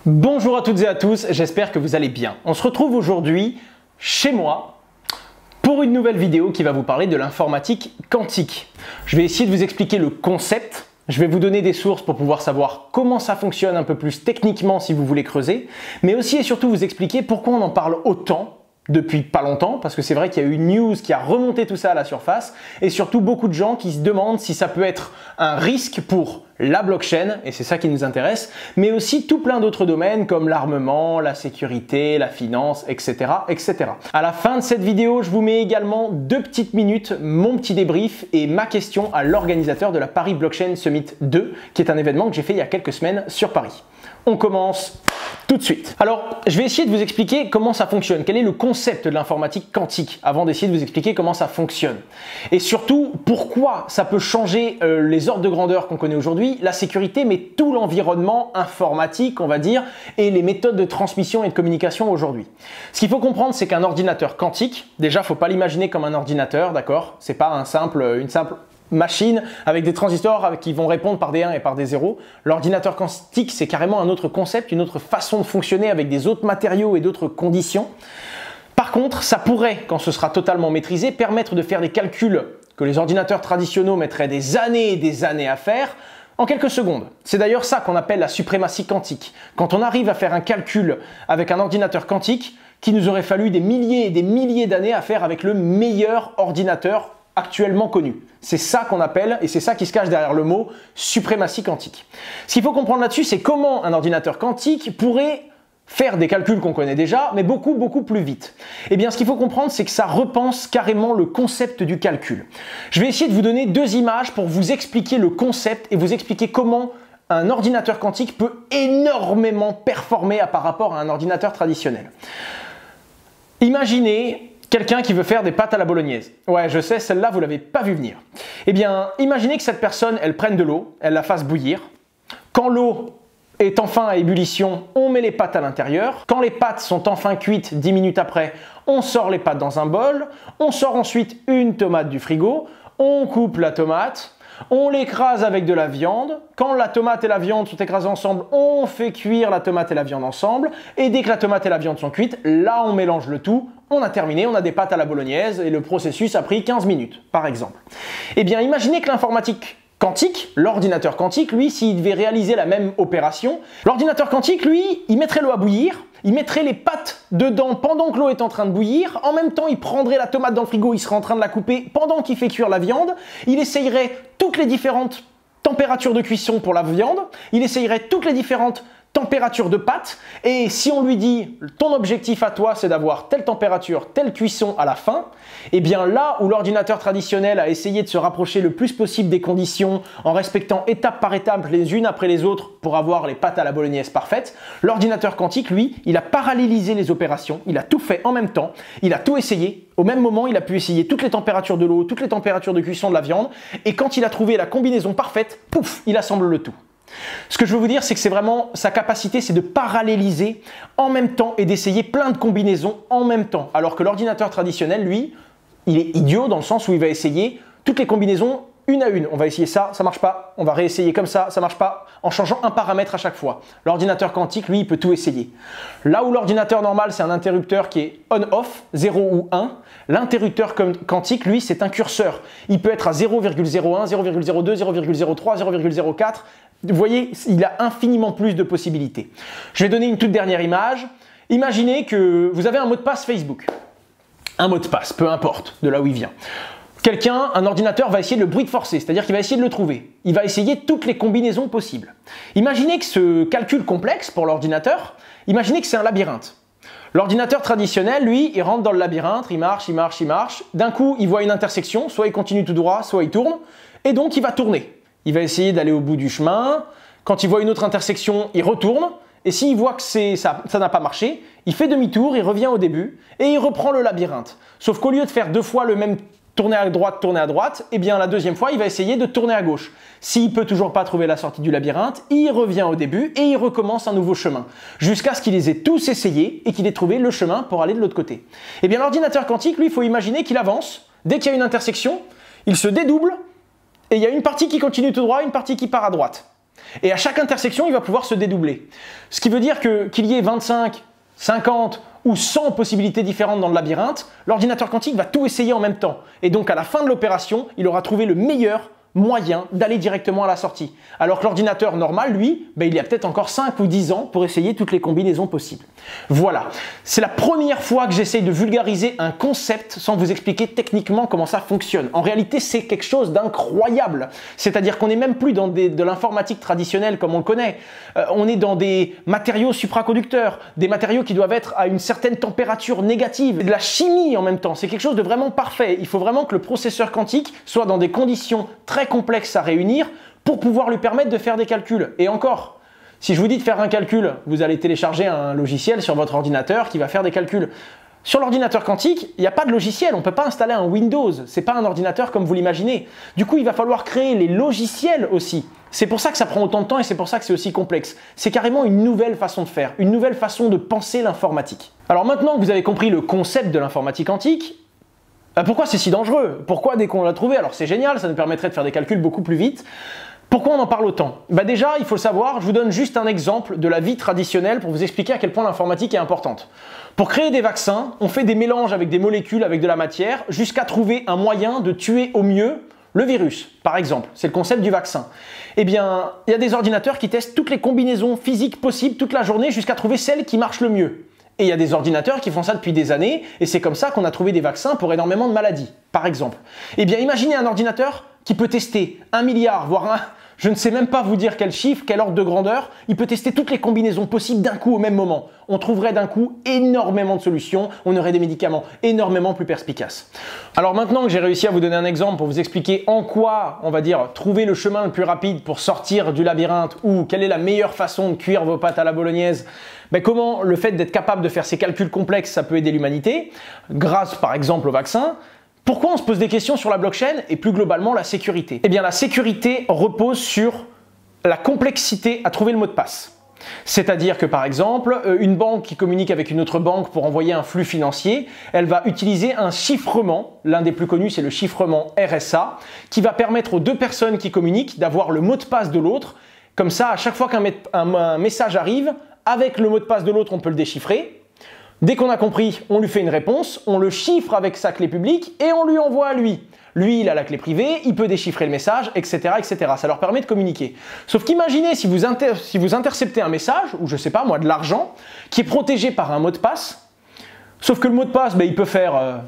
Bonjour à toutes et à tous, j'espère que vous allez bien. On se retrouve aujourd'hui chez moi pour une nouvelle vidéo qui va vous parler de l'informatique quantique. Je vais essayer de vous expliquer le concept, je vais vous donner des sources pour pouvoir savoir comment ça fonctionne un peu plus techniquement si vous voulez creuser, mais aussi et surtout vous expliquer pourquoi on en parle autant depuis pas longtemps, parce que c'est vrai qu'il y a eu une news qui a remonté tout ça à la surface, et surtout beaucoup de gens qui se demandent si ça peut être un risque pour la blockchain, et c'est ça qui nous intéresse, mais aussi tout plein d'autres domaines comme l'armement, la sécurité, la finance, etc., etc. À la fin de cette vidéo, je vous mets également 2 petites minutes, mon petit débrief et ma question à l'organisateur de la Paris Blockchain Summit 2, qui est un événement que j'ai fait il y a quelques semaines sur Paris. On commence tout de suite. Alors, je vais essayer de vous expliquer comment ça fonctionne, quel est le concept de l'informatique quantique, avant d'essayer de vous expliquer comment ça fonctionne. Et surtout, pourquoi ça peut changer les ordres de grandeur qu'on connaît aujourd'hui, la sécurité, mais tout l'environnement informatique, on va dire, et les méthodes de transmission et de communication aujourd'hui. Ce qu'il faut comprendre, c'est qu'un ordinateur quantique, déjà, il ne faut pas l'imaginer comme un ordinateur, d'accord? C'est pas une simple machine avec des transistors qui vont répondre par des 1 et par des 0. L'ordinateur quantique, c'est carrément un autre concept, une autre façon de fonctionner avec des autres matériaux et d'autres conditions. Par contre, ça pourrait, quand ce sera totalement maîtrisé, permettre de faire des calculs que les ordinateurs traditionnels mettraient des années et des années à faire en quelques secondes. C'est d'ailleurs ça qu'on appelle la suprématie quantique. Quand on arrive à faire un calcul avec un ordinateur quantique qui nous aurait fallu des milliers et des milliers d'années à faire avec le meilleur ordinateur actuellement connu. C'est ça qu'on appelle, et c'est ça qui se cache derrière le mot suprématie quantique. Ce qu'il faut comprendre là-dessus, c'est comment un ordinateur quantique pourrait faire des calculs qu'on connaît déjà, mais beaucoup plus vite. Eh bien, ce qu'il faut comprendre, c'est que ça repense carrément le concept du calcul. Je vais essayer de vous donner 2 images pour vous expliquer le concept et vous expliquer comment un ordinateur quantique peut énormément performer par rapport à un ordinateur traditionnel. Imaginez quelqu'un qui veut faire des pâtes à la bolognaise. Ouais, je sais, celle-là, vous l'avez pas vu venir. Eh bien, imaginez que cette personne, elle prenne de l'eau, elle la fasse bouillir. Quand l'eau est enfin à ébullition, on met les pâtes à l'intérieur. Quand les pâtes sont enfin cuites, 10 minutes après, on sort les pâtes dans un bol. On sort ensuite une tomate du frigo. On coupe la tomate. On l'écrase avec de la viande. Quand la tomate et la viande sont écrasées ensemble, on fait cuire la tomate et la viande ensemble. Et dès que la tomate et la viande sont cuites, là on mélange le tout. On a terminé, on a des pâtes à la bolognaise et le processus a pris 15 minutes, par exemple. Eh bien, imaginez que l'informatique quantique, l'ordinateur quantique, lui, s'il devait réaliser la même opération, l'ordinateur quantique, lui, il mettrait l'eau à bouillir, il mettrait les pâtes dedans pendant que l'eau est en train de bouillir, en même temps, il prendrait la tomate dans le frigo, il serait en train de la couper pendant qu'il fait cuire la viande, il essayerait toutes les différentes températures de cuisson pour la viande, il essayerait toutes les différentes température de pâte, et si on lui dit ton objectif à toi c'est d'avoir telle température, telle cuisson à la fin, et bien là où l'ordinateur traditionnel a essayé de se rapprocher le plus possible des conditions en respectant étape par étape les unes après les autres pour avoir les pâtes à la bolognaise parfaites, l'ordinateur quantique lui, il a parallélisé les opérations, il a tout fait en même temps, il a tout essayé, au même moment il a pu essayer toutes les températures de l'eau, toutes les températures de cuisson de la viande, et quand il a trouvé la combinaison parfaite, pouf, il assemble le tout. Ce que je veux vous dire, c'est que c'est vraiment sa capacité, c'est de paralléliser en même temps et d'essayer plein de combinaisons en même temps. Alors que l'ordinateur traditionnel, lui, il est idiot dans le sens où il va essayer toutes les combinaisons une à une. On va essayer ça, ça marche pas. On va réessayer comme ça marche pas, en changeant un paramètre à chaque fois. L'ordinateur quantique, lui, il peut tout essayer. Là où l'ordinateur normal, c'est un interrupteur qui est on-off, 0 ou 1, l'interrupteur quantique, lui, c'est un curseur. Il peut être à 0,01, 0,02, 0,03, 0,04. Vous voyez, il a infiniment plus de possibilités. Je vais donner une toute dernière image. Imaginez que vous avez un mot de passe Facebook. Un mot de passe, peu importe de là où il vient. Un ordinateur va essayer de le brute forcer, c'est-à-dire qu'il va essayer de le trouver. Il va essayer toutes les combinaisons possibles. Imaginez que ce calcul complexe pour l'ordinateur, imaginez que c'est un labyrinthe. L'ordinateur traditionnel, lui, il rentre dans le labyrinthe, il marche. D'un coup, il voit une intersection, soit il continue tout droit, soit il tourne, et donc il va tourner. Il va essayer d'aller au bout du chemin. Quand il voit une autre intersection, il retourne. Et s'il voit que ça n'a pas marché, il fait demi-tour, il revient au début et il reprend le labyrinthe. Sauf qu'au lieu de faire 2 fois le même tourner à droite, eh bien la deuxième fois, il va essayer de tourner à gauche. S'il peut toujours pas trouver la sortie du labyrinthe, il revient au début et il recommence un nouveau chemin. Jusqu'à ce qu'il les ait tous essayés et qu'il ait trouvé le chemin pour aller de l'autre côté. Eh bien l'ordinateur quantique, lui, il faut imaginer qu'il avance. Dès qu'il y a une intersection, il se dédouble. Et il y a une partie qui continue tout droit, une partie qui part à droite. Et à chaque intersection, il va pouvoir se dédoubler. Ce qui veut dire qu'il y ait 25, 50 ou 100 possibilités différentes dans le labyrinthe, l'ordinateur quantique va tout essayer en même temps. Et donc à la fin de l'opération, il aura trouvé le meilleur moyen d'aller directement à la sortie. Alors que l'ordinateur normal, lui, il y a peut-être encore 5 ou 10 ans pour essayer toutes les combinaisons possibles. Voilà, c'est la première fois que j'essaye de vulgariser un concept sans vous expliquer techniquement comment ça fonctionne. En réalité, c'est quelque chose d'incroyable. C'est-à-dire qu'on n'est même plus dans de l'informatique traditionnelle comme on le connaît. On est dans des matériaux supraconducteurs, des matériaux qui doivent être à une certaine température négative, de la chimie en même temps. C'est quelque chose de vraiment parfait. Il faut vraiment que le processeur quantique soit dans des conditions très complexe à réunir pour pouvoir lui permettre de faire des calculs. Et encore, si je vous dis de faire un calcul, vous allez télécharger un logiciel sur votre ordinateur qui va faire des calculs. Sur l'ordinateur quantique, il n'y a pas de logiciel, on ne peut pas installer un Windows, c'est pas un ordinateur comme vous l'imaginez. Du coup, il va falloir créer les logiciels aussi. C'est pour ça que ça prend autant de temps et c'est pour ça que c'est aussi complexe. C'est carrément une nouvelle façon de faire, une nouvelle façon de penser l'informatique. Alors maintenant que vous avez compris le concept de l'informatique quantique, pourquoi c'est si dangereux? Pourquoi dès qu'on l'a trouvé? Alors c'est génial, ça nous permettrait de faire des calculs beaucoup plus vite. Pourquoi on en parle autant? Déjà, il faut le savoir, je vous donne juste un exemple de la vie traditionnelle pour vous expliquer à quel point l'informatique est importante. Pour créer des vaccins, on fait des mélanges avec des molécules, avec de la matière, jusqu'à trouver un moyen de tuer au mieux le virus, par exemple. C'est le concept du vaccin. Eh bien, il y a des ordinateurs qui testent toutes les combinaisons physiques possibles toute la journée jusqu'à trouver celle qui marche le mieux. Et il y a des ordinateurs qui font ça depuis des années, et c'est comme ça qu'on a trouvé des vaccins pour énormément de maladies, par exemple. Eh bien, imaginez un ordinateur qui peut tester 1 milliard, voire je ne sais même pas vous dire quel chiffre, quel ordre de grandeur, il peut tester toutes les combinaisons possibles d'un coup au même moment. On trouverait d'un coup énormément de solutions, on aurait des médicaments énormément plus perspicaces. Alors maintenant que j'ai réussi à vous donner un exemple pour vous expliquer en quoi, on va dire, trouver le chemin le plus rapide pour sortir du labyrinthe ou quelle est la meilleure façon de cuire vos pâtes à la bolognaise, comment le fait d'être capable de faire ces calculs complexes, ça peut aider l'humanité, grâce par exemple au vaccin. Pourquoi on se pose des questions sur la blockchain et plus globalement la sécurité? Eh bien la sécurité repose sur la complexité à trouver le mot de passe. C'est-à-dire que par exemple, une banque qui communique avec une autre banque pour envoyer un flux financier, elle va utiliser un chiffrement, l'un des plus connus c'est le chiffrement RSA, qui va permettre aux deux personnes qui communiquent d'avoir le mot de passe de l'autre. Comme ça, à chaque fois qu'un message arrive, avec le mot de passe de l'autre, on peut le déchiffrer. Dès qu'on a compris, on lui fait une réponse, on le chiffre avec sa clé publique et on lui envoie à lui. Lui, il a la clé privée, il peut déchiffrer le message, etc., etc. Ça leur permet de communiquer. Sauf qu'imaginez si vous interceptez un message, ou je sais pas moi, de l'argent, qui est protégé par un mot de passe, sauf que le mot de passe, il peut faire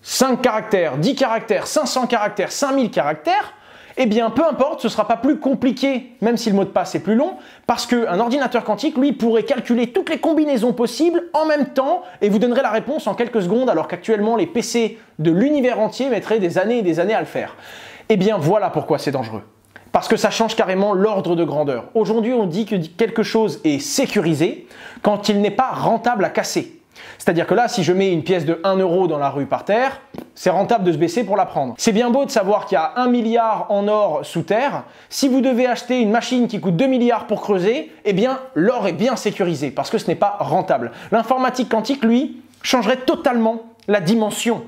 5 caractères, 10 caractères, 500 caractères, 5000 caractères, eh bien peu importe, ce ne sera pas plus compliqué, même si le mot de passe est plus long, parce qu'un ordinateur quantique, lui, pourrait calculer toutes les combinaisons possibles en même temps et vous donnerait la réponse en quelques secondes, alors qu'actuellement les PC de l'univers entier mettraient des années et des années à le faire. Eh bien voilà pourquoi c'est dangereux. Parce que ça change carrément l'ordre de grandeur. Aujourd'hui, on dit que quelque chose est sécurisé quand il n'est pas rentable à casser. C'est-à-dire que là, si je mets une pièce de 1 euro dans la rue par terre, c'est rentable de se baisser pour la prendre. C'est bien beau de savoir qu'il y a 1 milliard en or sous terre. Si vous devez acheter une machine qui coûte 2 milliards pour creuser, eh bien, l'or est bien sécurisé parce que ce n'est pas rentable. L'informatique quantique, lui, changerait totalement la dimension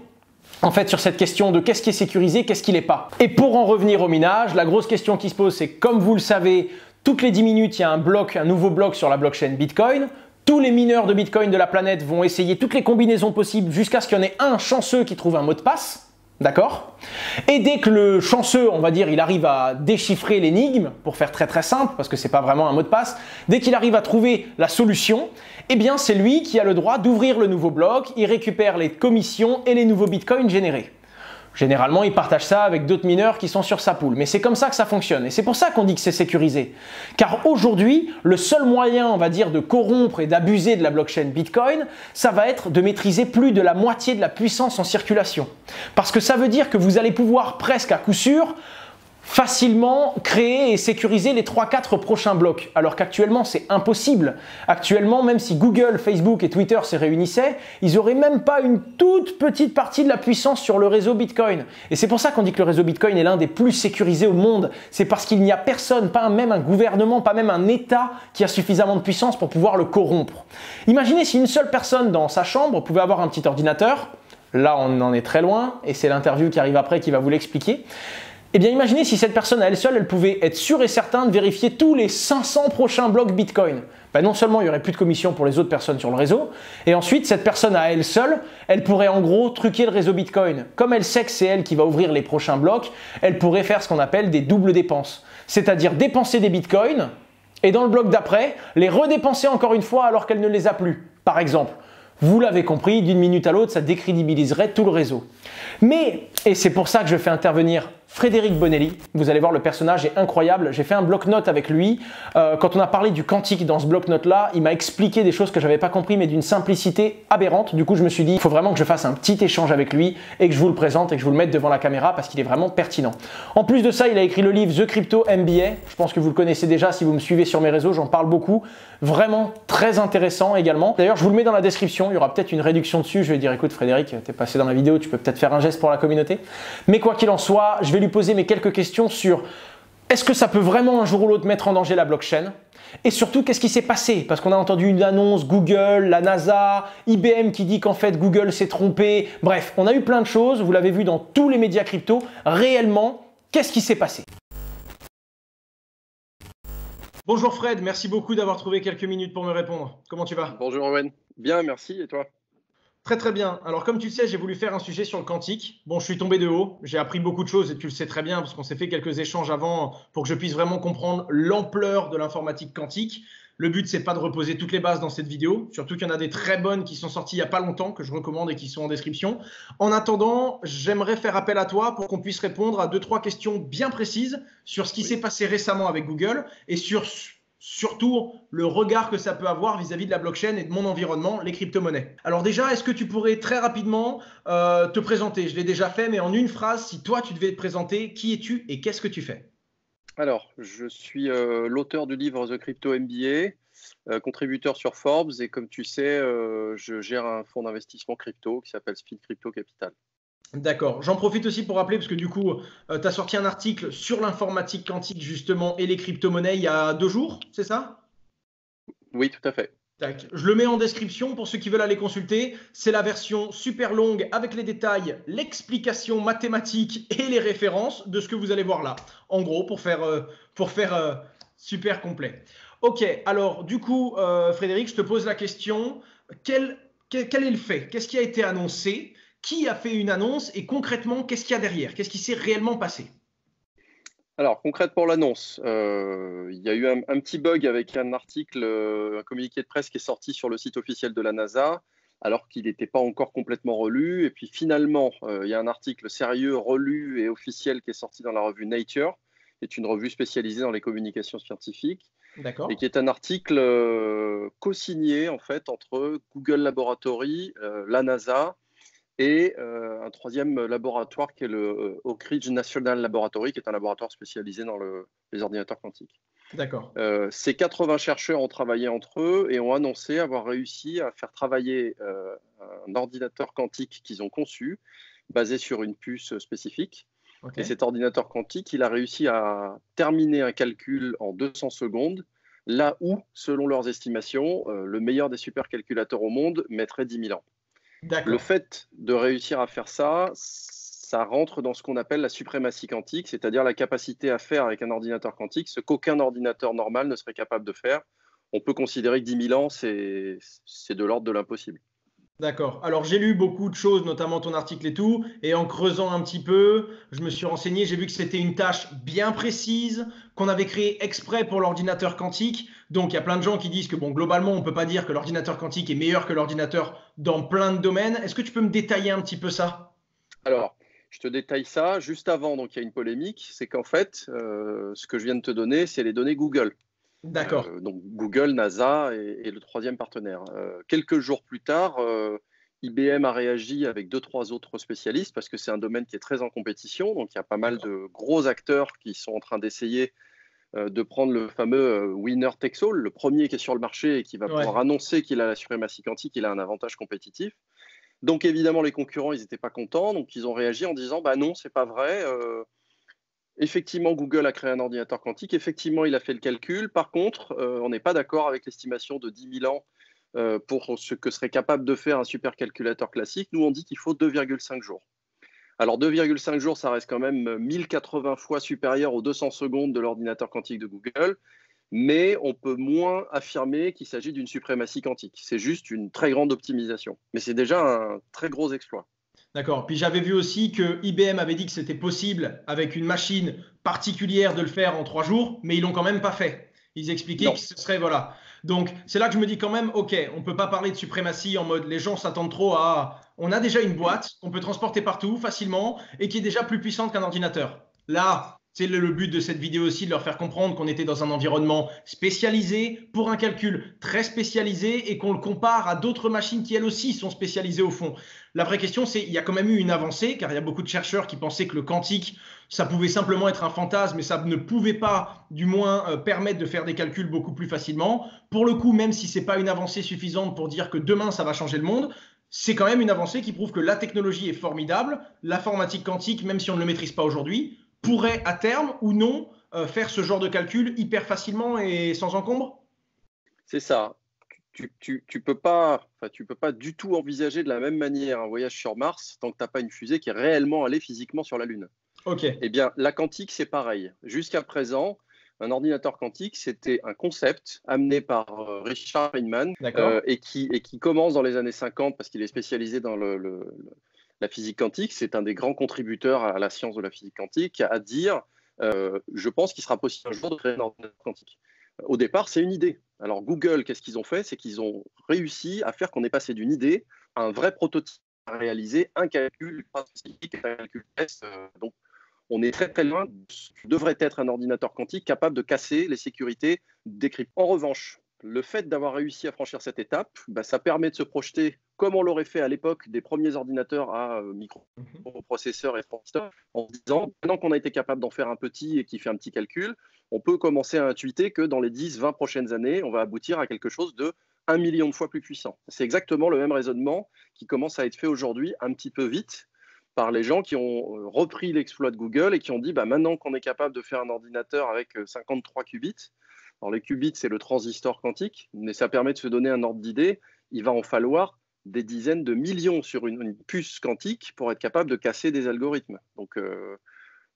en fait sur cette question de qu'est-ce qui est sécurisé, qu'est-ce qui l'est pas. Et pour en revenir au minage, la grosse question qui se pose, c'est comme vous le savez, toutes les 10 minutes, il y a un nouveau bloc sur la blockchain Bitcoin. Tous les mineurs de Bitcoin de la planète vont essayer toutes les combinaisons possibles jusqu'à ce qu'il y en ait un chanceux qui trouve un mot de passe, d'accord? Et dès que le chanceux, on va dire, il arrive à déchiffrer l'énigme, pour faire très très simple, parce que c'est pas vraiment un mot de passe, dès qu'il arrive à trouver la solution, eh bien c'est lui qui a le droit d'ouvrir le nouveau bloc, il récupère les commissions et les nouveaux Bitcoins générés. Généralement, il partage ça avec d'autres mineurs qui sont sur sa pool. Mais c'est comme ça que ça fonctionne. Et c'est pour ça qu'on dit que c'est sécurisé. Car aujourd'hui, le seul moyen, on va dire, de corrompre et d'abuser de la blockchain Bitcoin, ça va être de maîtriser plus de la moitié de la puissance en circulation. Parce que ça veut dire que vous allez pouvoir presque à coup sûr facilement créer et sécuriser les 3-4 prochains blocs, alors qu'actuellement c'est impossible. Actuellement, même si Google, Facebook et Twitter se réunissaient, ils n'auraient même pas une toute petite partie de la puissance sur le réseau Bitcoin. Et c'est pour ça qu'on dit que le réseau Bitcoin est l'un des plus sécurisés au monde. C'est parce qu'il n'y a personne, pas même un gouvernement, pas même un État qui a suffisamment de puissance pour pouvoir le corrompre. Imaginez si une seule personne dans sa chambre pouvait avoir un petit ordinateur, là on en est très loin, et c'est l'interview qui arrive après qui va vous l'expliquer. Eh bien, imaginez si cette personne à elle seule, elle pouvait être sûre et certaine de vérifier tous les 500 prochains blocs Bitcoin. Ben non seulement il n'y aurait plus de commission pour les autres personnes sur le réseau, et ensuite, cette personne à elle seule, elle pourrait en gros truquer le réseau Bitcoin. Comme elle sait que c'est elle qui va ouvrir les prochains blocs, elle pourrait faire ce qu'on appelle des doubles dépenses. C'est-à-dire dépenser des Bitcoins, et dans le bloc d'après, les redépenser encore une fois alors qu'elle ne les a plus. Par exemple, vous l'avez compris, d'une minute à l'autre, ça décrédibiliserait tout le réseau. Mais, et c'est pour ça que je fais intervenir Frédéric Bonelli, vous allez voir, le personnage est incroyable. J'ai fait un bloc-notes avec lui. Quand on a parlé du quantique dans ce bloc-notes-là, il m'a expliqué des choses que je n'avais pas compris, mais d'une simplicité aberrante. Du coup, je me suis dit, il faut vraiment que je fasse un petit échange avec lui et que je vous le présente et que je vous le mette devant la caméra parce qu'il est vraiment pertinent. En plus de ça, il a écrit le livre The Crypto MBA. Je pense que vous le connaissez déjà si vous me suivez sur mes réseaux, j'en parle beaucoup. Vraiment très intéressant également. D'ailleurs, je vous le mets dans la description, il y aura peut-être une réduction dessus. Je vais dire, écoute Frédéric, t'es passé dans la vidéo, tu peux peut-être faire un geste pour la communauté. Mais quoi qu'il en soit, je vais lui poser mes quelques questions sur est-ce que ça peut vraiment un jour ou l'autre mettre en danger la blockchain? Et surtout, qu'est-ce qui s'est passé? Parce qu'on a entendu une annonce, Google, la NASA, IBM qui dit qu'en fait Google s'est trompé. Bref, on a eu plein de choses, vous l'avez vu dans tous les médias crypto. Réellement, qu'est-ce qui s'est passé? Bonjour Fred, merci beaucoup d'avoir trouvé quelques minutes pour me répondre. Comment tu vas? Bonjour Owen. Bien, merci. Et toi? Très très bien. Alors comme tu le sais, j'ai voulu faire un sujet sur le quantique. Bon, je suis tombé de haut, j'ai appris beaucoup de choses et tu le sais très bien parce qu'on s'est fait quelques échanges avant pour que je puisse vraiment comprendre l'ampleur de l'informatique quantique. Le but, c'est pas de reposer toutes les bases dans cette vidéo, surtout qu'il y en a des très bonnes qui sont sorties il n'y a pas longtemps, que je recommande et qui sont en description. En attendant, j'aimerais faire appel à toi pour qu'on puisse répondre à 2-3 questions bien précises sur ce qui s'est passé récemment avec Google et sur surtout le regard que ça peut avoir vis-à-vis de la blockchain et de mon environnement, les crypto-monnaies. Alors déjà, est-ce que tu pourrais très rapidement te présenter? Je l'ai déjà fait, mais en une phrase, si toi tu devais te présenter, qui es-tu et qu'est-ce que tu fais? Alors, je suis l'auteur du livre The Crypto MBA, contributeur sur Forbes et comme tu sais, je gère un fonds d'investissement crypto qui s'appelle Speed Crypto Capital. D'accord. J'en profite aussi pour rappeler, parce que du coup, tu as sorti un article sur l'informatique quantique justement et les crypto-monnaies il y a 2 jours, c'est ça? Oui, tout à fait. Tac. Je le mets en description pour ceux qui veulent aller consulter. C'est la version super longue avec les détails, l'explication mathématique et les références de ce que vous allez voir là. En gros, pour faire super complet. Ok, alors du coup, Frédéric, je te pose la question. Quel est le fait? Qu'est-ce qui a été annoncé? Qui a fait une annonce? Et concrètement, qu'est-ce qu'il y a derrière? Qu'est-ce qui s'est réellement passé? Alors, concrètement, l'annonce, il y a eu un petit bug avec un article, un communiqué de presse qui est sorti sur le site officiel de la NASA, alors qu'il n'était pas encore complètement relu. Et puis finalement, il y a un article sérieux, relu et officiel qui est sorti dans la revue Nature, qui est une revue spécialisée dans les communications scientifiques, et qui est un article co-signé en fait entre Google Laboratory, la NASA et un troisième laboratoire qui est le Oak Ridge National Laboratory, qui est un laboratoire spécialisé dans les ordinateurs quantiques. D'accord. Ces 80 chercheurs ont travaillé entre eux et ont annoncé avoir réussi à faire travailler un ordinateur quantique qu'ils ont conçu, basé sur une puce spécifique. Okay. Et cet ordinateur quantique, il a réussi à terminer un calcul en 200 secondes, là où, selon leurs estimations, le meilleur des supercalculateurs au monde mettrait 10 000 ans. Le fait de réussir à faire ça, ça rentre dans ce qu'on appelle la suprématie quantique, c'est-à-dire la capacité à faire avec un ordinateur quantique ce qu'aucun ordinateur normal ne serait capable de faire. On peut considérer que 10 000 ans, c'est de l'ordre de l'impossible. D'accord. Alors, j'ai lu beaucoup de choses, notamment ton article et tout, et en creusant un petit peu, je me suis renseigné, j'ai vu que c'était une tâche bien précise, qu'on avait créée exprès pour l'ordinateur quantique. Donc, il y a plein de gens qui disent que, bon, globalement, on ne peut pas dire que l'ordinateur quantique est meilleur que l'ordinateur dans plein de domaines. Est-ce que tu peux me détailler un petit peu ça? Alors, je te détaille ça. Juste avant, donc, il y a une polémique, c'est qu'en fait, ce que je viens de te donner, c'est les données Google. D'accord. Donc Google, NASA et le troisième partenaire. Quelques jours plus tard, IBM a réagi avec 2-3 autres spécialistes parce que c'est un domaine qui est très en compétition. Donc il y a pas mal de gros acteurs qui sont en train d'essayer de prendre le fameux winner takes all, le premier qui est sur le marché et qui va pouvoir annoncer qu'il a la suprématie quantique, qu'il a un avantage compétitif. Donc évidemment, les concurrents, ils n'étaient pas contents. Donc ils ont réagi en disant bah non, c'est pas vrai. Effectivement, Google a créé un ordinateur quantique. Effectivement, il a fait le calcul. Par contre, on n'est pas d'accord avec l'estimation de 10 000 ans pour ce que serait capable de faire un supercalculateur classique. Nous, on dit qu'il faut 2,5 jours. Alors 2,5 jours, ça reste quand même 1080 fois supérieur aux 200 secondes de l'ordinateur quantique de Google, mais on peut moins affirmer qu'il s'agit d'une suprématie quantique. C'est juste une très grande optimisation. Mais c'est déjà un très gros exploit. D'accord. Puis j'avais vu aussi que IBM avait dit que c'était possible avec une machine particulière de le faire en 3 jours, mais ils l'ont quand même pas fait. Ils expliquaient Non. que ce serait voilà. Donc c'est là que je me dis quand même, ok, on peut pas parler de suprématie en mode les gens s'attendent trop à. On a déjà une boîte qu'on peut transporter partout facilement et qui est déjà plus puissante qu'un ordinateur. Là, c'est le but de cette vidéo aussi de leur faire comprendre qu'on était dans un environnement spécialisé pour un calcul très spécialisé et qu'on le compare à d'autres machines qui elles aussi sont spécialisées au fond. La vraie question, c'est il y a quand même eu une avancée, car il y a beaucoup de chercheurs qui pensaient que le quantique, ça pouvait simplement être un fantasme, mais ça ne pouvait pas, du moins, permettre de faire des calculs beaucoup plus facilement. Pour le coup, même si ce n'est pas une avancée suffisante pour dire que demain, ça va changer le monde, c'est quand même une avancée qui prouve que la technologie est formidable. L'informatique quantique, même si on ne le maîtrise pas aujourd'hui, pourrait à terme ou non faire ce genre de calcul hyper facilement et sans encombre. C'est ça. Tu peux pas du tout envisager de la même manière un voyage sur Mars tant que tu n'as pas une fusée qui est réellement allée physiquement sur la Lune. Ok. Eh bien, la quantique, c'est pareil. Jusqu'à présent, un ordinateur quantique, c'était un concept amené par Richard Feynman et qui commence dans les années 50 parce qu'il est spécialisé dans la physique quantique. C'est un des grands contributeurs à la science de la physique quantique à dire je pense qu'il sera possible un jour de créer un ordinateur quantique. Au départ, c'est une idée. Alors Google, qu'est-ce qu'ils ont fait? C'est qu'ils ont réussi à faire qu'on est passé d'une idée à un vrai prototype, à réaliser un calcul spécifique, un calcul test. Donc, on est très très loin de ce que devrait être un ordinateur quantique capable de casser les sécurités décryptées. En revanche, le fait d'avoir réussi à franchir cette étape, ça permet de se projeter comme on l'aurait fait à l'époque des premiers ordinateurs à microprocesseurs et transistors, en se disant, maintenant qu'on a été capable d'en faire un petit et qui fait un petit calcul, on peut commencer à intuiter que dans les 10-20 prochaines années, on va aboutir à quelque chose de 1 million de fois plus puissant. C'est exactement le même raisonnement qui commence à être fait aujourd'hui un petit peu vite par les gens qui ont repris l'exploit de Google et qui ont dit maintenant qu'on est capable de faire un ordinateur avec 53 qubits, alors les qubits c'est le transistor quantique, mais ça permet de se donner un ordre d'idée, il va en falloir des dizaines de millions sur une puce quantique pour être capable de casser des algorithmes. Donc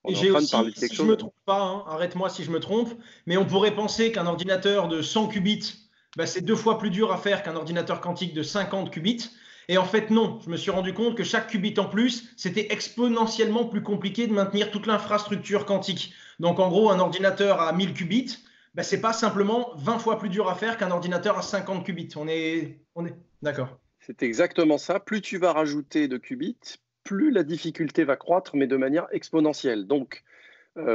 et j'ai aussi, si je ne me trompe pas, hein, arrête-moi si je me trompe, mais on pourrait penser qu'un ordinateur de 100 qubits, c'est 2 fois plus dur à faire qu'un ordinateur quantique de 50 qubits. Et en fait, non. Je me suis rendu compte que chaque qubit en plus, c'était exponentiellement plus compliqué de maintenir toute l'infrastructure quantique. Donc, en gros, un ordinateur à 1000 qubits, ce n'est pas simplement 20 fois plus dur à faire qu'un ordinateur à 50 qubits. On est d'accord. C'est exactement ça. Plus tu vas rajouter de qubits, plus la difficulté va croître, mais de manière exponentielle. Donc,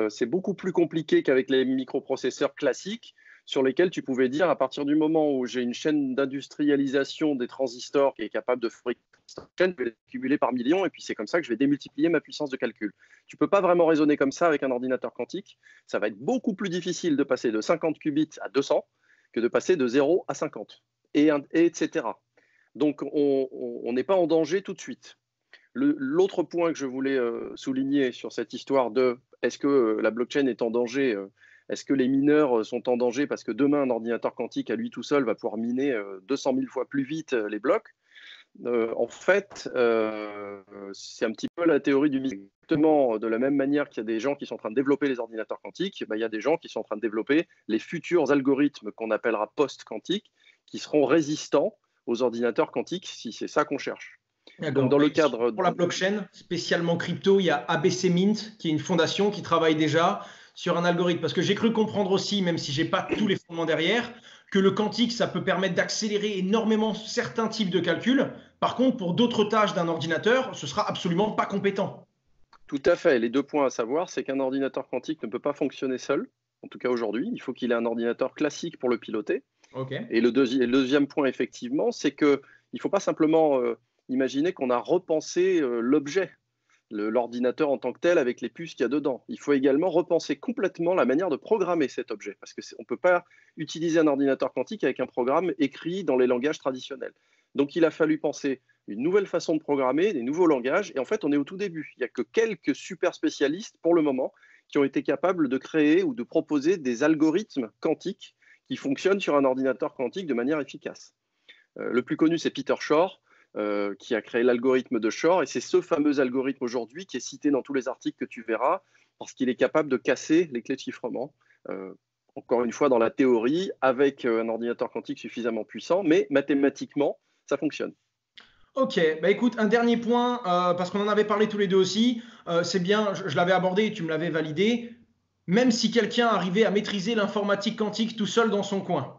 c'est beaucoup plus compliqué qu'avec les microprocesseurs classiques, sur lesquels tu pouvais dire, à partir du moment où j'ai une chaîne d'industrialisation des transistors qui est capable de fabriquer cette chaîne, je vais les cumuler par millions, et puis c'est comme ça que je vais démultiplier ma puissance de calcul. Tu ne peux pas vraiment raisonner comme ça avec un ordinateur quantique. Ça va être beaucoup plus difficile de passer de 50 qubits à 200 que de passer de 0 à 50, etc. Donc, on n'est pas en danger tout de suite. L'autre point que je voulais souligner sur cette histoire de est-ce que la blockchain est en danger, est-ce que les mineurs sont en danger parce que demain un ordinateur quantique à lui tout seul va pouvoir miner 200 000 fois plus vite les blocs? En fait, c'est un petit peu la théorie du mystère. Exactement de la même manière qu'il y a des gens qui sont en train de développer les ordinateurs quantiques, il y a des gens qui sont en train de développer les futurs algorithmes qu'on appellera post-quantiques qui seront résistants aux ordinateurs quantiques si c'est ça qu'on cherche. Donc, dans le cadre pour la blockchain, spécialement crypto, il y a ABC Mint, qui est une fondation qui travaille déjà sur un algorithme. Parce que j'ai cru comprendre aussi, même si je n'ai pas tous les fondements derrière, que le quantique, ça peut permettre d'accélérer énormément certains types de calculs. Par contre, pour d'autres tâches d'un ordinateur, ce sera absolument pas compétent. Tout à fait. Les 2 points à savoir, c'est qu'un ordinateur quantique ne peut pas fonctionner seul. En tout cas aujourd'hui, il faut qu'il ait un ordinateur classique pour le piloter. Okay. Et le deuxième point, effectivement, c'est qu'il ne faut pas simplement imaginer qu'on a repensé l'objet, l'ordinateur en tant que tel avec les puces qu'il y a dedans. Il faut également repenser complètement la manière de programmer cet objet, parce qu'on ne peut pas utiliser un ordinateur quantique avec un programme écrit dans les langages traditionnels. Donc il a fallu penser une nouvelle façon de programmer, des nouveaux langages, et en fait on est au tout début. Il n'y a que quelques super spécialistes pour le moment qui ont été capables de créer ou de proposer des algorithmes quantiques qui fonctionnent sur un ordinateur quantique de manière efficace. Le plus connu, c'est Peter Shor, qui a créé l'algorithme de Shor. Et c'est ce fameux algorithme aujourd'hui qui est cité dans tous les articles que tu verras, parce qu'il est capable de casser les clés de chiffrement. Encore une fois, dans la théorie, avec un ordinateur quantique suffisamment puissant, mais mathématiquement, ça fonctionne. Ok, bah écoute, un dernier point, parce qu'on en avait parlé tous les deux aussi, c'est bien, je l'avais abordé, tu me l'avais validé, même si quelqu'un arrivait à maîtriser l'informatique quantique tout seul dans son coin,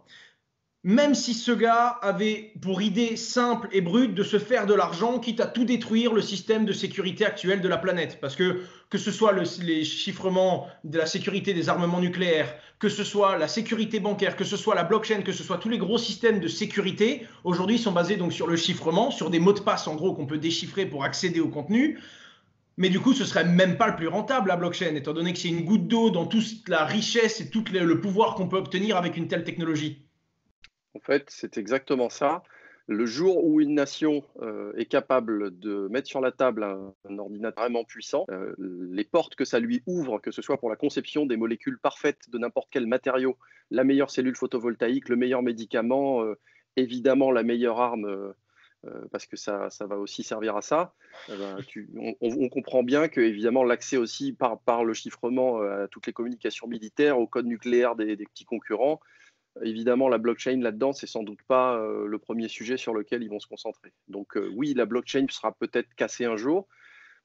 même si ce gars avait pour idée simple et brute de se faire de l'argent, quitte à tout détruire le système de sécurité actuel de la planète. Parce que ce soit les chiffrements de la sécurité des armements nucléaires, que ce soit la sécurité bancaire, que ce soit la blockchain, que ce soit tous les gros systèmes de sécurité, aujourd'hui sont basés donc sur le chiffrement, sur des mots de passe en gros qu'on peut déchiffrer pour accéder au contenu. Mais du coup, ce serait même pas le plus rentable, la blockchain, étant donné que c'est une goutte d'eau dans toute la richesse et tout le pouvoir qu'on peut obtenir avec une telle technologie. En fait, c'est exactement ça. Le jour où une nation est capable de mettre sur la table un ordinateur vraiment puissant, les portes que ça lui ouvre, que ce soit pour la conception des molécules parfaites de n'importe quel matériau, la meilleure cellule photovoltaïque, le meilleur médicament, évidemment la meilleure arme, parce que ça va aussi servir à ça, on comprend bien que évidemment l'accès aussi par le chiffrement à toutes les communications militaires, au code nucléaire des petits concurrents. Évidemment, la blockchain là-dedans, c'est sans doute pas le premier sujet sur lequel ils vont se concentrer. Donc oui, la blockchain sera peut-être cassée un jour.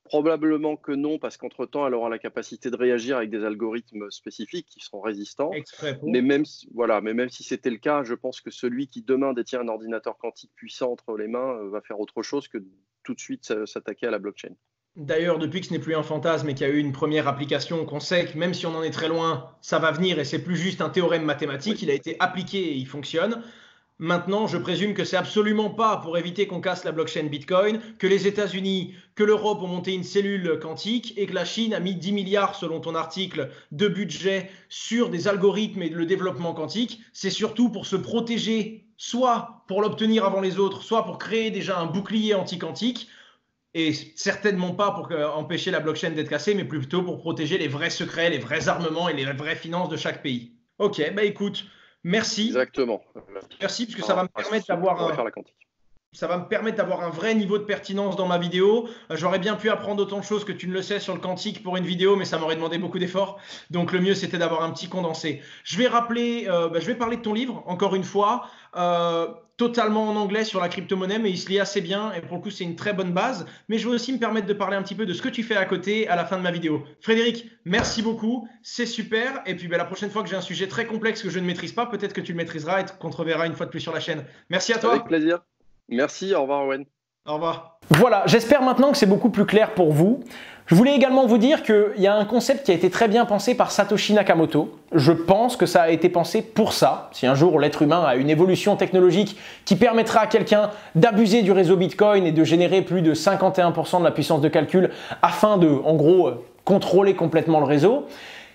Probablement que non, parce qu'entre-temps, elle aura la capacité de réagir avec des algorithmes spécifiques qui seront résistants. Mais même si c'était le cas, je pense que celui qui demain détient un ordinateur quantique puissant entre les mains va faire autre chose que tout de suite s'attaquer à la blockchain. D'ailleurs, depuis que ce n'est plus un fantasme et qu'il y a eu une première application, qu'on sait que même si on en est très loin, ça va venir et c'est plus juste un théorème mathématique, il a été appliqué et il fonctionne. Maintenant, je présume que c'est absolument pas pour éviter qu'on casse la blockchain Bitcoin, que les États-Unis, que l'Europe ont monté une cellule quantique et que la Chine a mis 10 milliards, selon ton article, de budget sur des algorithmes et le développement quantique. C'est surtout pour se protéger, soit pour l'obtenir avant les autres, soit pour créer déjà un bouclier anti-quantique. Et certainement pas pour empêcher la blockchain d'être cassée, mais plutôt pour protéger les vrais secrets, les vrais armements et les vraies finances de chaque pays. Ok, bah écoute, merci. Exactement. Merci, parce que ça va me permettre d'avoir un vrai niveau de pertinence dans ma vidéo. J'aurais bien pu apprendre autant de choses que tu ne le sais sur le quantique pour une vidéo, mais ça m'aurait demandé beaucoup d'efforts. Donc le mieux, c'était d'avoir un petit condensé. Je vais parler de ton livre, encore une fois, totalement en anglais sur la crypto-monnaie, mais il se lit assez bien et pour le coup, c'est une très bonne base. Mais je vais aussi me permettre de parler un petit peu de ce que tu fais à côté à la fin de ma vidéo. Frédéric, merci beaucoup, c'est super. Et puis la prochaine fois que j'ai un sujet très complexe que je ne maîtrise pas, peut-être que tu le maîtriseras et qu'on te reverra une fois de plus sur la chaîne. Merci à toi. Avec plaisir. Merci, au revoir Owen. Au revoir. Voilà, j'espère maintenant que c'est beaucoup plus clair pour vous. Je voulais également vous dire qu'il y a un concept qui a été très bien pensé par Satoshi Nakamoto. Je pense que ça a été pensé pour ça. Si un jour l'être humain a une évolution technologique qui permettra à quelqu'un d'abuser du réseau Bitcoin et de générer plus de 51% de la puissance de calcul afin de, en gros, contrôler complètement le réseau,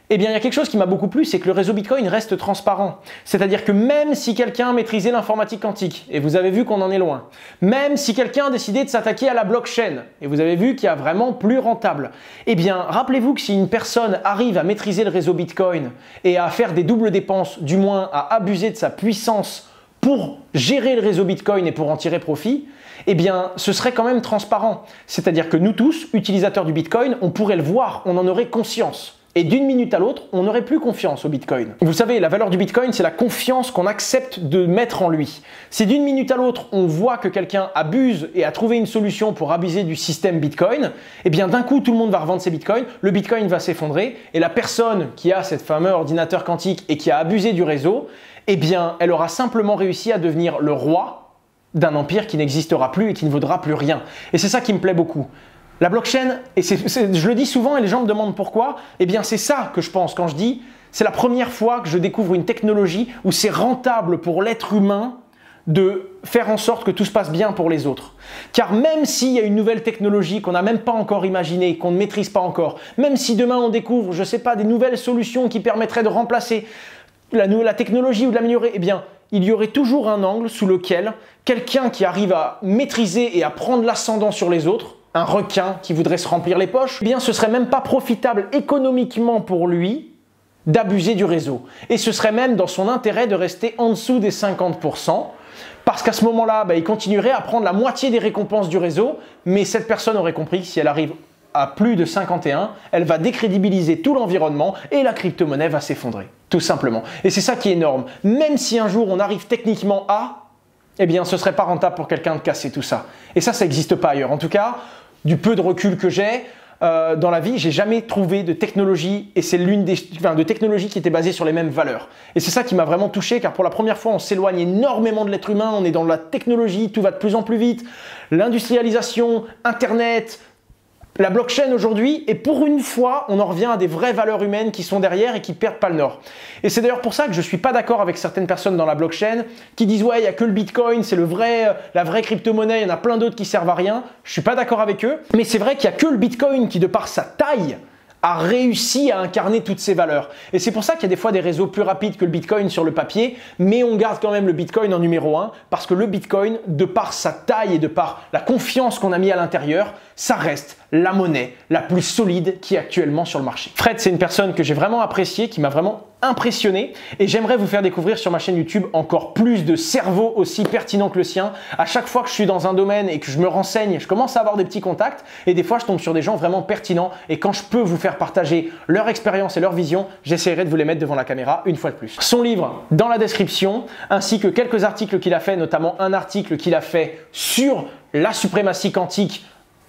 eh bien, il y a quelque chose qui m'a beaucoup plu, c'est que le réseau Bitcoin reste transparent. C'est-à-dire que même si quelqu'un maîtrisait l'informatique quantique, et vous avez vu qu'on en est loin, même si quelqu'un a décidé de s'attaquer à la blockchain, et vous avez vu qu'il y a vraiment plus rentable, eh bien, rappelez-vous que si une personne arrive à maîtriser le réseau Bitcoin et à faire des doubles dépenses, du moins à abuser de sa puissance pour gérer le réseau Bitcoin et pour en tirer profit, eh bien, ce serait quand même transparent. C'est-à-dire que nous tous, utilisateurs du Bitcoin, on pourrait le voir, on en aurait conscience. Et d'une minute à l'autre, on n'aurait plus confiance au Bitcoin. Vous savez, la valeur du Bitcoin, c'est la confiance qu'on accepte de mettre en lui. Si d'une minute à l'autre, on voit que quelqu'un abuse et a trouvé une solution pour abuser du système Bitcoin, eh bien d'un coup, tout le monde va revendre ses Bitcoins, le Bitcoin va s'effondrer et la personne qui a cette fameux ordinateur quantique et qui a abusé du réseau, eh bien, elle aura simplement réussi à devenir le roi d'un empire qui n'existera plus et qui ne vaudra plus rien. Et c'est ça qui me plaît beaucoup. La blockchain, et je le dis souvent et les gens me demandent pourquoi, eh bien c'est ça que je pense quand je dis c'est la première fois que je découvre une technologie où c'est rentable pour l'être humain de faire en sorte que tout se passe bien pour les autres. Car même s'il y a une nouvelle technologie qu'on n'a même pas encore imaginée, qu'on ne maîtrise pas encore, même si demain on découvre, je ne sais pas, des nouvelles solutions qui permettraient de remplacer la technologie ou de l'améliorer, eh bien il y aurait toujours un angle sous lequel quelqu'un qui arrive à maîtriser et à prendre l'ascendant sur les autres, un requin qui voudrait se remplir les poches, eh bien ce serait même pas profitable économiquement pour lui d'abuser du réseau. Et ce serait même dans son intérêt de rester en dessous des 50%, parce qu'à ce moment-là, il continuerait à prendre la moitié des récompenses du réseau, mais cette personne aurait compris que si elle arrive à plus de 51, elle va décrédibiliser tout l'environnement et la crypto-monnaie va s'effondrer, tout simplement. Et c'est ça qui est énorme. Même si un jour on arrive techniquement à, eh bien ce ne serait pas rentable pour quelqu'un de casser tout ça. Et ça n'existe pas ailleurs. En tout cas, du peu de recul que j'ai, dans la vie, j'ai jamais trouvé de technologie, et c'est l'une des de technologies qui était basée sur les mêmes valeurs. Et c'est ça qui m'a vraiment touché, car pour la première fois, on s'éloigne énormément de l'être humain, on est dans la technologie, tout va de plus en plus vite, l'industrialisation, Internet, la blockchain aujourd'hui, et pour une fois, on en revient à des vraies valeurs humaines qui sont derrière et qui perdent pas le nord. Et c'est d'ailleurs pour ça que je suis pas d'accord avec certaines personnes dans la blockchain qui disent ouais, il y a que le Bitcoin, c'est la vraie crypto-monnaie, il y en a plein d'autres qui servent à rien. Je suis pas d'accord avec eux, mais c'est vrai qu'il y a que le Bitcoin qui, de par sa taille, a réussi à incarner toutes ces valeurs. Et c'est pour ça qu'il y a des fois des réseaux plus rapides que le Bitcoin sur le papier, mais on garde quand même le Bitcoin en numéro 1 parce que le Bitcoin, de par sa taille et de par la confiance qu'on a mis à l'intérieur, ça reste la monnaie la plus solide qui est actuellement sur le marché. Fred, c'est une personne que j'ai vraiment appréciée, qui m'a vraiment impressionné, et j'aimerais vous faire découvrir sur ma chaîne YouTube encore plus de cerveaux aussi pertinents que le sien. À chaque fois que je suis dans un domaine et que je me renseigne, je commence à avoir des petits contacts et des fois je tombe sur des gens vraiment pertinents, et quand je peux vous faire partager leur expérience et leur vision, j'essaierai de vous les mettre devant la caméra une fois de plus. Son livre dans la description, ainsi que quelques articles qu'il a fait, notamment un article qu'il a fait sur la suprématie quantique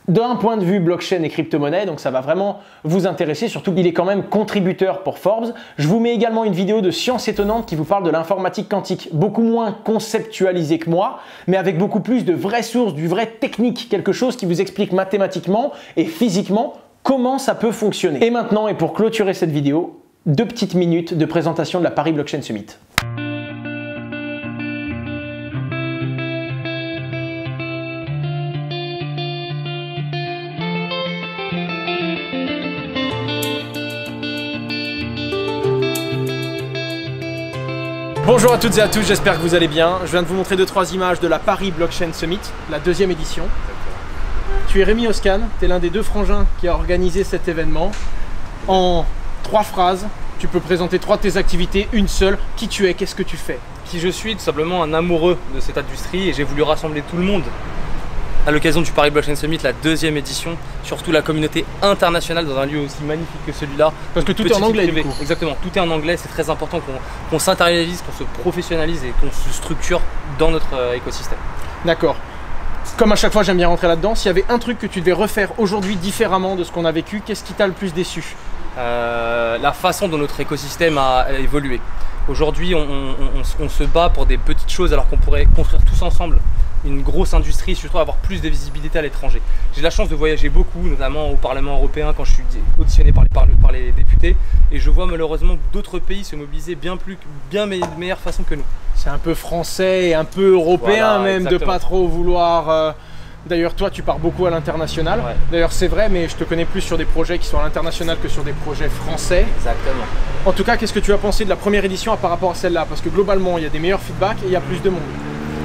d'un point de vue blockchain et crypto-monnaie, donc ça va vraiment vous intéresser, surtout qu'il est quand même contributeur pour Forbes. Je vous mets également une vidéo de Science Étonnante qui vous parle de l'informatique quantique, beaucoup moins conceptualisée que moi, mais avec beaucoup plus de vraies sources, du vrai technique, quelque chose qui vous explique mathématiquement et physiquement comment ça peut fonctionner. Et maintenant, et pour clôturer cette vidéo, 2 petites minutes de présentation de la Paris Blockchain Summit. Bonjour à toutes et à tous, j'espère que vous allez bien. Je viens de vous montrer 2-3 images de la Paris Blockchain Summit, la 2e édition. Tu es Rémi Oscan, tu es l'un des 2 frangins qui a organisé cet événement. En 3 phrases, tu peux présenter 3 de tes activités, une seule. Qui tu es, qu'est-ce que tu fais? Qui je suis, tout simplement un amoureux de cette industrie, et j'ai voulu rassembler tout le monde à l'occasion du Paris Blockchain Summit, la 2e édition, surtout la communauté internationale dans un lieu aussi magnifique que celui-là. Parce que tout est en anglais du coup. Exactement, tout est en anglais, c'est très important qu'on s'intérialise, qu'on se professionnalise et qu'on se structure dans notre écosystème. D'accord. Comme à chaque fois, j'aime bien rentrer là-dedans. S'il y avait un truc que tu devais refaire aujourd'hui différemment de ce qu'on a vécu, qu'est-ce qui t'a le plus déçu? La façon dont notre écosystème a évolué. Aujourd'hui, on se bat pour des petites choses alors qu'on pourrait construire tous ensemble une grosse industrie, surtout avoir plus de visibilité à l'étranger. J'ai la chance de voyager beaucoup, notamment au Parlement européen quand je suis auditionné par les députés, et je vois malheureusement d'autres pays se mobiliser bien de meilleure façon que nous. C'est un peu français et un peu européen, voilà, même, exactement. De pas trop vouloir... D'ailleurs, toi, tu pars beaucoup à l'international. Ouais. D'ailleurs, c'est vrai, mais je te connais plus sur des projets qui sont à l'international que sur des projets français. Exactement. En tout cas, qu'est-ce que tu as pensé de la première édition par rapport à celle-là? Parce que globalement, il y a des meilleurs feedbacks et il y a plus de monde.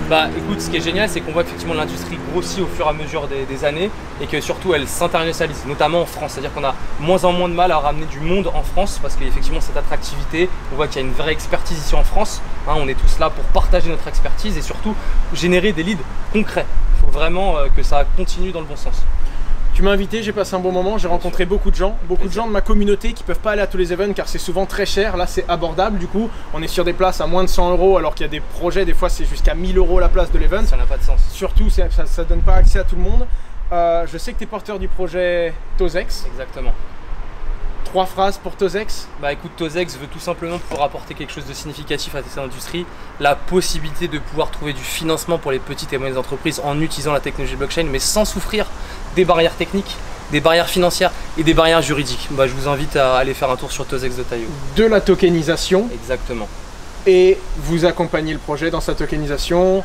Bah écoute, ce qui est génial, c'est qu'on voit effectivement l'industrie grossit au fur et à mesure des années, et que surtout elle s'internationalise, notamment en France. C'est-à-dire qu'on a moins en moins de mal à ramener du monde en France, parce qu'effectivement cette attractivité, on voit qu'il y a une vraie expertise ici en France. On est tous là pour partager notre expertise et surtout générer des leads concrets. Il faut vraiment que ça continue dans le bon sens. Tu m'as invité, j'ai passé un bon moment, j'ai rencontré beaucoup de gens de ma communauté qui peuvent pas aller à tous les events car c'est souvent très cher. Là c'est abordable, du coup on est sur des places à moins de 100 € alors qu'il y a des projets, des fois c'est jusqu'à 1000 € la place de l'event. Ça n'a pas de sens. Surtout ça ne donne pas accès à tout le monde. Je sais que tu es porteur du projet Tozex. Exactement. 3 phrases pour Tozex. Bah écoute, Tozex veut tout simplement pouvoir apporter quelque chose de significatif à cette industrie, la possibilité de pouvoir trouver du financement pour les petites et moyennes entreprises en utilisant la technologie blockchain, mais sans souffrir des barrières techniques, des barrières financières et des barrières juridiques. Bah, je vous invite à aller faire un tour sur tozex.io. De la tokenisation. Exactement. Et vous accompagnez le projet dans sa tokenisation.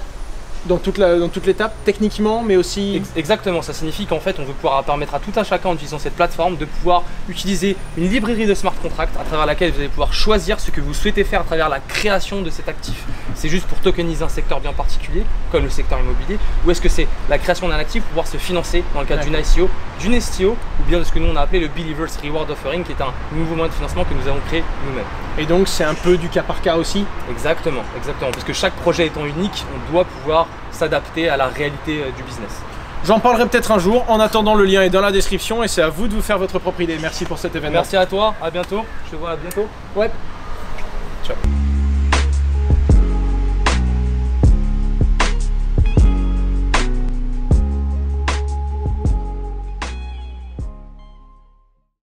dans toute l'étape, techniquement, mais aussi… Exactement, ça signifie qu'en fait on veut pouvoir permettre à tout un chacun en utilisant cette plateforme de pouvoir utiliser une librairie de smart contracts à travers laquelle vous allez pouvoir choisir ce que vous souhaitez faire à travers la création de cet actif. C'est juste pour tokeniser un secteur bien particulier, comme le secteur immobilier, ou est-ce que c'est la création d'un actif pour pouvoir se financer dans le cadre d'une ICO, d'une STO, ou bien de ce que nous on a appelé le Believers Reward Offering, qui est un nouveau moyen de financement que nous avons créé nous-mêmes. Et donc c'est un peu du cas par cas aussi? Exactement, exactement, parce que chaque projet étant unique, on doit pouvoir s'adapter à la réalité du business. J'en parlerai peut-être un jour. En attendant, le lien est dans la description et c'est à vous de vous faire votre propre idée. Merci pour cet événement. Merci à toi, à bientôt. Je te vois à bientôt. Ouais.